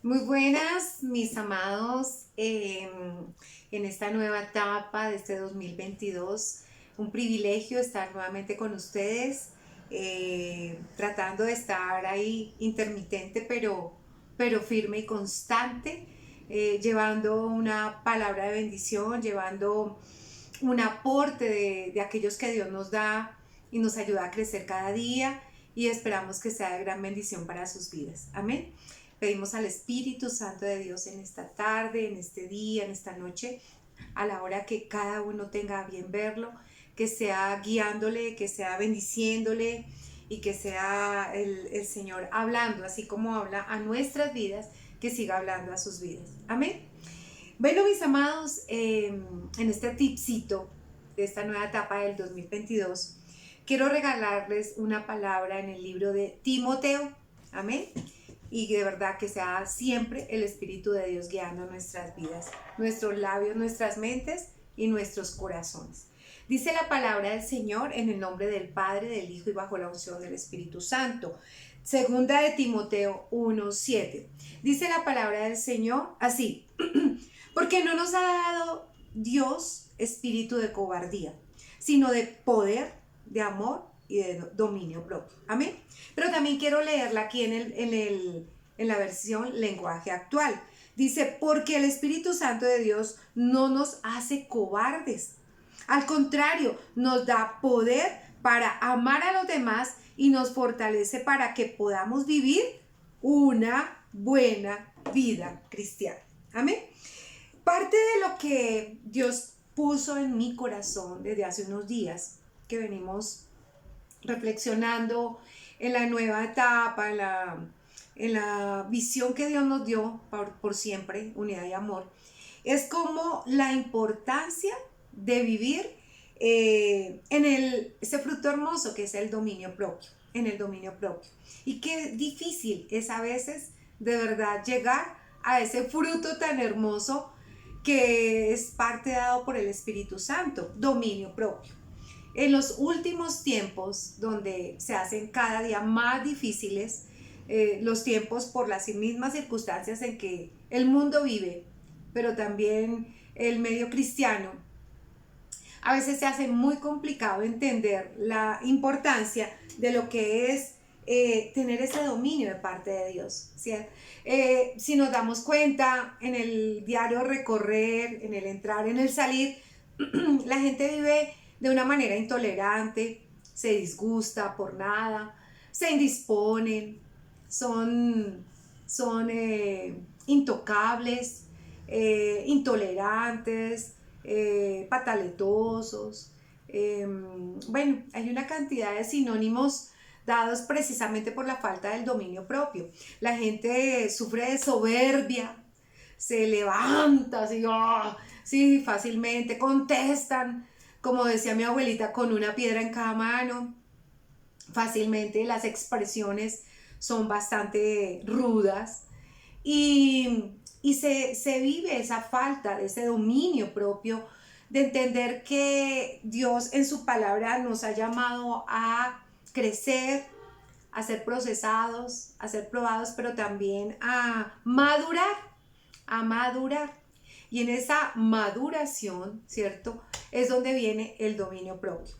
Muy buenas, mis amados, en esta nueva etapa de este 2022. Un privilegio estar nuevamente con ustedes, tratando de estar ahí intermitente, pero firme y constante, llevando una palabra de bendición, llevando un aporte de aquellos que Dios nos da y nos ayuda a crecer cada día, y esperamos que sea de gran bendición para sus vidas. Amén. Pedimos al Espíritu Santo de Dios en esta tarde, en este día, en esta noche, a la hora que cada uno tenga a bien verlo, que sea guiándole, que sea bendiciéndole y que sea el Señor hablando, así como habla a nuestras vidas, que siga hablando a sus vidas. Amén. Bueno, mis amados, en este tipcito de esta nueva etapa del 2022, quiero regalarles una palabra en el libro de Timoteo. Amén. Y de verdad que sea siempre el Espíritu de Dios guiando nuestras vidas, nuestros labios, nuestras mentes y nuestros corazones. Dice la palabra del Señor en el nombre del Padre, del Hijo y bajo la unción del Espíritu Santo. Segunda de Timoteo 1:7. Dice la palabra del Señor así: porque no nos ha dado Dios espíritu de cobardía, sino de poder, de amor y de dominio propio. Amén. Pero también quiero leerla aquí en la versión lenguaje actual. Dice, porque el Espíritu Santo de Dios no nos hace cobardes. Al contrario, nos da poder para amar a los demás y nos fortalece para que podamos vivir una buena vida cristiana. Amén. Parte de lo que Dios puso en mi corazón desde hace unos días, que venimos reflexionando en la nueva etapa, en la visión que Dios nos dio por siempre, unidad y amor, es como la importancia de vivir ese fruto hermoso que es el dominio propio, en el dominio propio. Y qué difícil es a veces de verdad llegar a ese fruto tan hermoso que es parte dado por el Espíritu Santo, dominio propio. En los últimos tiempos, donde se hacen cada día más difíciles los tiempos por las mismas circunstancias en que el mundo vive, pero también el medio cristiano, a veces se hace muy complicado entender la importancia de lo que es tener ese dominio de parte de Dios, ¿sí? Si nos damos cuenta en el diario recorrer, en el entrar, en el salir, la gente vive de una manera intolerante, se disgusta por nada, se indisponen, son intocables, intolerantes, pataletosos. Bueno, hay una cantidad de sinónimos dados precisamente por la falta del dominio propio. La gente sufre de soberbia, se levanta así, ¡oh! Sí, fácilmente, contestan, como decía mi abuelita, con una piedra en cada mano. Fácilmente las expresiones son bastante rudas y se vive esa falta de ese dominio propio, de entender que Dios en su palabra nos ha llamado a crecer, a ser procesados, a ser probados, pero también a madurar, a madurar. Y en esa maduración, ¿cierto? Es donde viene el dominio propio.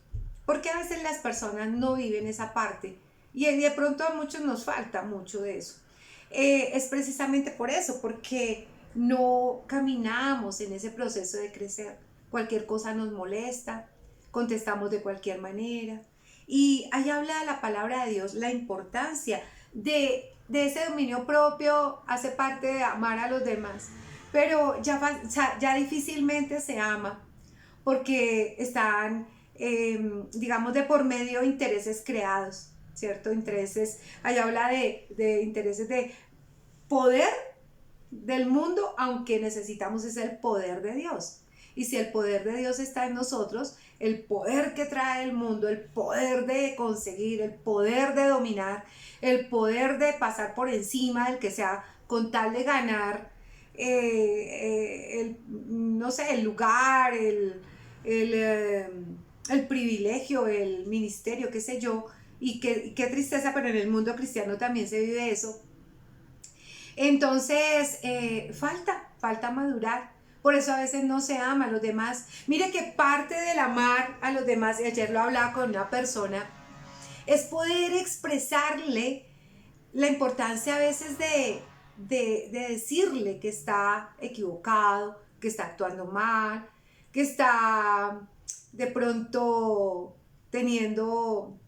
Porque a veces las personas no viven esa parte y de pronto a muchos nos falta mucho de eso. Es precisamente por eso, porque no caminamos en ese proceso de crecer. Cualquier cosa nos molesta, contestamos de cualquier manera. Y ahí habla la palabra de Dios, la importancia de ese dominio propio, hace parte de amar a los demás. Pero ya difícilmente se ama porque están, digamos, de por medio intereses creados, ¿cierto? Intereses, ahí habla de intereses de poder del mundo, aunque necesitamos es el poder de Dios. Y si el poder de Dios está en nosotros, el poder que trae el mundo, el poder de conseguir, el poder de dominar, el poder de pasar por encima del que sea con tal de ganar, no sé, el lugar, el, eh, el privilegio, el ministerio, qué sé yo, y qué tristeza, pero en el mundo cristiano también se vive eso. Entonces, falta madurar. Por eso a veces no se ama a los demás. Mire que parte del amar a los demás, y ayer lo hablaba con una persona, es poder expresarle la importancia a veces de decirle que está equivocado, que está actuando mal, que está de pronto teniendo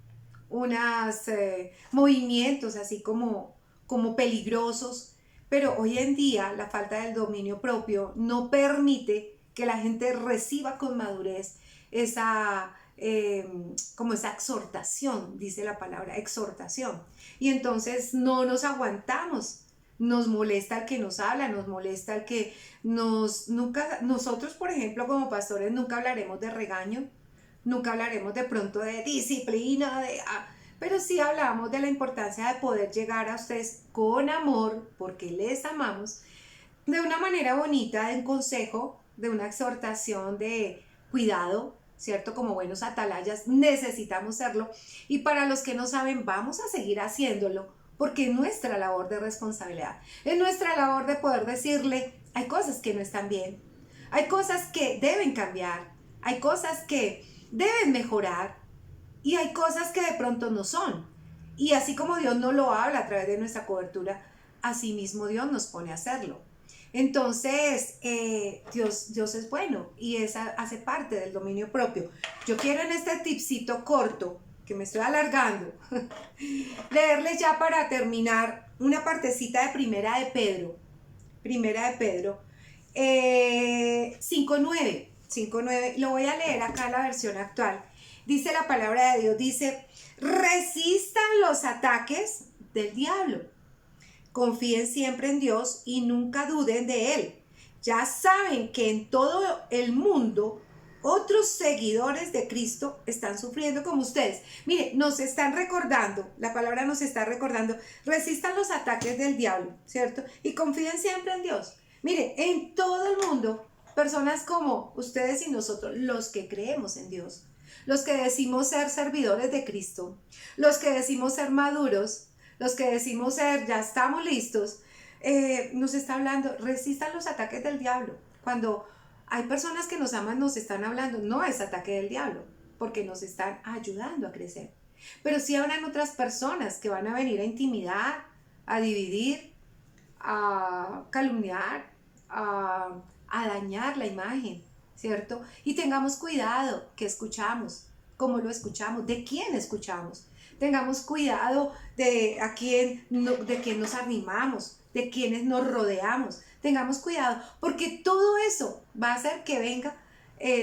unos movimientos así como peligrosos, pero hoy en día la falta del dominio propio no permite que la gente reciba con madurez esa, como esa exhortación, dice la palabra, exhortación. Y entonces no nos aguantamos, nos molesta el que nos habla, nos molesta el que nosotros, por ejemplo, como pastores, nunca hablaremos de regaño, nunca hablaremos de pronto de disciplina, pero sí hablamos de la importancia de poder llegar a ustedes con amor, porque les amamos, de una manera bonita, de un consejo, de una exhortación de cuidado, ¿cierto? Como buenos atalayas necesitamos serlo. Y para los que no saben, vamos a seguir haciéndolo, porque es nuestra labor de responsabilidad. Es nuestra labor de poder decirle, hay cosas que no están bien, hay cosas que deben cambiar, hay cosas que deben mejorar y hay cosas que de pronto no son. Y así como Dios no lo habla a través de nuestra cobertura, así mismo Dios nos pone a hacerlo. Entonces, Dios es bueno y esa hace parte del dominio propio. Yo quiero en este tipcito corto, que me estoy alargando, leerles ya para terminar una partecita de Primera de Pedro 5.9, 5.9, lo voy a leer acá la versión actual. Dice la palabra de Dios, dice, resistan los ataques del diablo. Confíen siempre en Dios y nunca duden de Él. Ya saben que en todo el mundo otros seguidores de Cristo están sufriendo como ustedes. Mire, nos están recordando, la palabra nos está recordando, resistan los ataques del diablo, ¿cierto? Y confíen siempre en Dios. Mire, en todo el mundo, personas como ustedes y nosotros, los que creemos en Dios, los que decimos ser servidores de Cristo, los que decimos ser maduros, los que decimos ser, ya estamos listos, nos está hablando, resistan los ataques del diablo. Cuando hay personas que nos aman, nos están hablando, no es ataque del diablo, porque nos están ayudando a crecer. Pero sí habrán otras personas que van a venir a intimidar, a dividir, a calumniar, a dañar la imagen, ¿cierto? Y tengamos cuidado que escuchamos, cómo lo escuchamos, de quién escuchamos. Tengamos cuidado de de quién nos arrimamos, de quienes nos rodeamos. Tengamos cuidado, porque todo eso va a hacer que venga,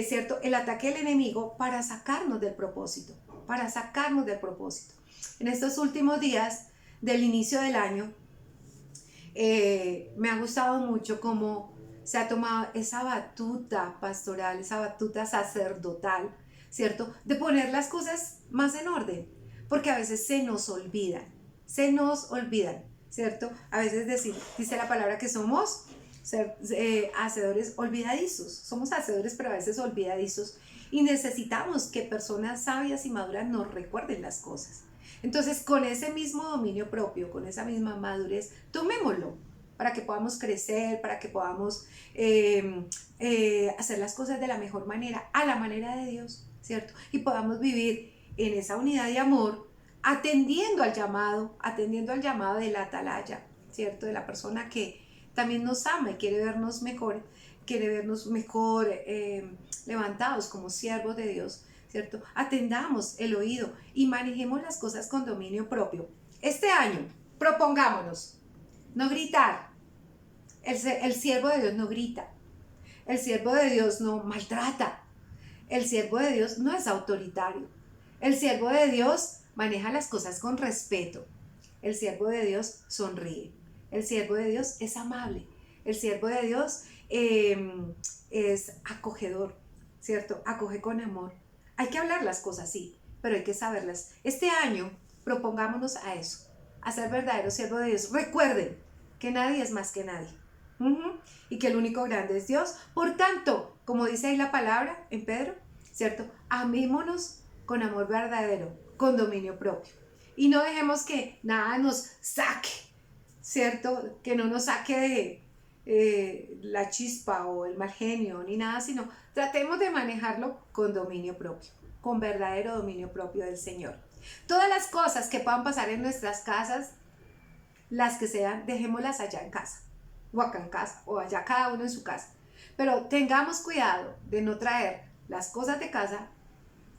¿cierto?, el ataque del enemigo para sacarnos del propósito, para sacarnos del propósito. En estos últimos días del inicio del año, me ha gustado mucho cómo se ha tomado esa batuta pastoral, esa batuta sacerdotal, ¿cierto?, de poner las cosas más en orden, porque a veces se nos olvidan, ¿cierto? A veces dice la palabra que somos hacedores olvidadizos, somos hacedores pero a veces olvidadizos y necesitamos que personas sabias y maduras nos recuerden las cosas. Entonces, con ese mismo dominio propio, con esa misma madurez, tomémoslo para que podamos crecer, para que podamos hacer las cosas de la mejor manera, a la manera de Dios, ¿cierto? Y podamos vivir en esa unidad de amor, atendiendo al llamado de la atalaya, ¿cierto? De la persona que también nos ama y quiere vernos mejor levantados como siervos de Dios, ¿cierto? Atendamos el oído y manejemos las cosas con dominio propio. Este año, propongámonos no gritar. El siervo de Dios no grita. El siervo de Dios no maltrata. El siervo de Dios no es autoritario. El siervo de Dios maneja las cosas con respeto. El siervo de Dios sonríe. El siervo de Dios es amable. El siervo de Dios es acogedor, ¿cierto? Acoge con amor. Hay que hablar las cosas, sí, pero hay que saberlas. Este año propongámonos a eso, a ser verdaderos siervos de Dios. Recuerden que nadie es más que nadie. Y que el único grande es Dios. Por tanto, como dice ahí la palabra en Pedro, ¿cierto? Amémonos con amor verdadero, con dominio propio. Y no dejemos que nada nos saque, ¿cierto? Que no nos saque de la chispa o el mal genio ni nada, sino tratemos de manejarlo con dominio propio, con verdadero dominio propio del Señor. Todas las cosas que puedan pasar en nuestras casas, las que sean, dejémoslas allá en casa, o acá en casa, o allá cada uno en su casa. Pero tengamos cuidado de no traer las cosas de casa,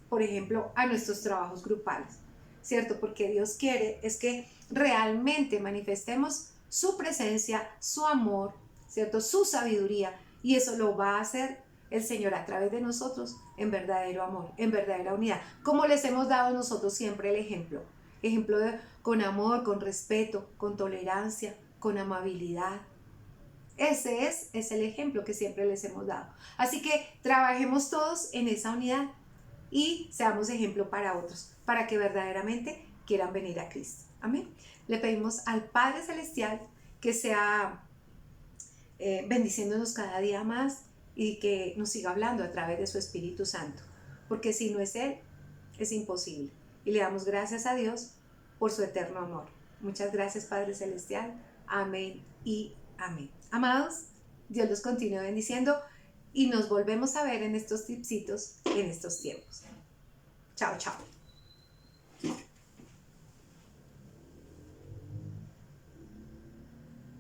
por ejemplo, a nuestros trabajos grupales, ¿cierto? Porque Dios quiere es que realmente manifestemos su presencia, su amor, ¿cierto? Su sabiduría, y eso lo va a hacer el Señor a través de nosotros en verdadero amor, en verdadera unidad, como les hemos dado nosotros siempre el ejemplo, con amor, con respeto, con tolerancia, con amabilidad. Es el ejemplo que siempre les hemos dado. Así que trabajemos todos en esa unidad y seamos ejemplo para otros, para que verdaderamente quieran venir a Cristo. Amén. Le pedimos al Padre Celestial que sea bendiciéndonos cada día más y que nos siga hablando a través de su Espíritu Santo, porque si no es Él, es imposible. Y le damos gracias a Dios por su eterno amor. Muchas gracias, Padre Celestial. Amén y amén. Amados, Dios los continúe bendiciendo y nos volvemos a ver en estos tipsitos en estos tiempos. Chao, chao.